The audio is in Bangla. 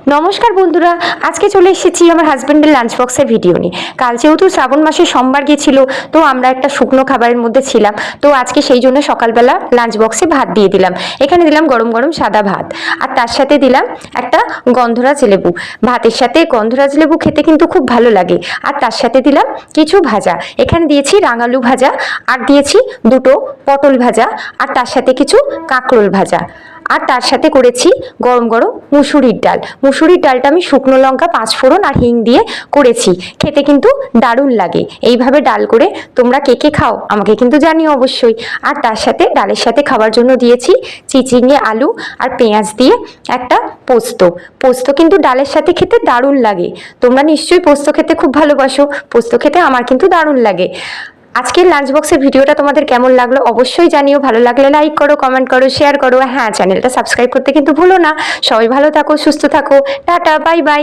নমস্কার বন্ধুরা, আজকে চলে এসেছি আমার হাজবেন্ডের লাঞ্চ বক্সের ভিডিও নিয়ে। কাল যেহেতু শ্রাবণ মাসে সোমবার গিয়েছিল, তো আমরা একটা শুকনো খাবারের মধ্যে ছিলাম। তো আজকে সেই জন্য সকালবেলা লাঞ্চ বক্সে ভাত দিয়ে দিলাম। এখানে দিলাম গরম গরম সাদা ভাত, আর তার সাথে দিলাম একটা গন্ধরাজ লেবু। ভাতের সাথে গন্ধরাজ লেবু খেতে কিন্তু খুব ভালো লাগে। আর তার সাথে দিলাম কিছু ভাজা, এখানে দিয়েছি রাঙালু ভাজা, আর দিয়েছি দুটো পটল ভাজা, আর তার সাথে কিছু কাঁকরোল ভাজা। আর তার সাথে করেছি গরম গরম মুসুরির ডাল। মুসুরির ডালটা আমি শুকনো লঙ্কা, পাঁচফোড়ন আর হিং দিয়ে করেছি, খেতে কিন্তু দারুণ লাগে। এইভাবে ডাল করে তোমরা কে কে খাও আমাকে কিন্তু জানিও অবশ্যই। আর তার সাথে ডালের সাথে খাওয়ার জন্য দিয়েছি চিচিঙে আলু আর পেঁয়াজ দিয়ে একটা পোস্ত। পোস্ত কিন্তু ডালের সাথে খেতে দারুণ লাগে। তোমরা নিশ্চয়ই পোস্ত খেতে খুব ভালোবাসো, পোস্ত খেতে আমার কিন্তু দারুণ লাগে। আজকের লাঞ্চ বক্সের ভিডিওটা তোমাদের কেমন লাগলো অবশ্যই জানিও। ভালো লাগলে লাইক করো, কমেন্ট করো, শেয়ার করো। হ্যাঁ, চ্যানেলটা সাবস্ক্রাইব করতে কিন্তু ভুলো না। সবাই ভালো থাকো, সুস্থ থাকো। Tata, bye bye.